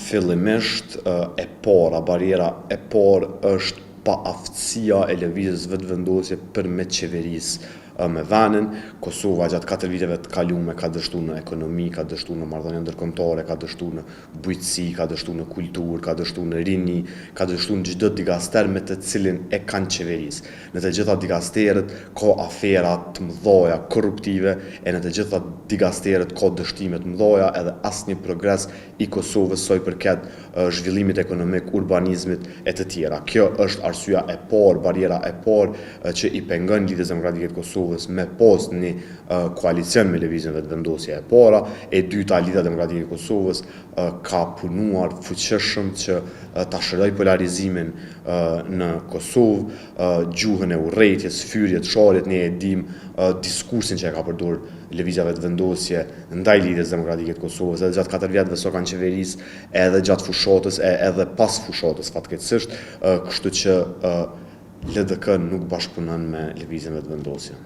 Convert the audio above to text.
fillimisht bariera e parë është paaftësia e lëvizjes vetëvendosje përmes qeverisë me venin. Kosova gjatë 4 viteve të kaluara ka dështuar në ekonomi, ka dështuar në marrëdhënie ndërkombëtare, ka dështuar në bujqësi, ka dështuar në kulturë, ka dështuar në rini, ka dështuar në çdo digaster me të cilin e kanë qeverisë. Në të gjitha digasteret ka afera të mëdha korruptive e në të gjitha digasteret ka dështime të mëdha edhe asnjë progres i Kosovës sa i përket zhvillimit ekonomik, urbanizmit e të tjera. Kjo është arsyeja e parë, bariera e parë që i pengon Lidhjes Demokratike të Kosovës me pas një koalicion me lëvizjen vetëvendosje e para. E dyta, Lidhja Demokratike e Kosovës ka punuar fuqishëm që ta shërojë polarizimin në Kosovë, gjuhën e urrëties, fyrjet, sharjet, ne e dimë diskursin që e ka përdorur lëvizja vetëvendosje ndaj Lidhjes Demokratike të Kosovës edhe gjatë 4 vjetëve sa kanë qeverisë, edhe gjatë fushatës edhe pas fushatës fatkeqësisht, kështu që LDK nuk bashkëpunon me lëvizjen vetëvendosje.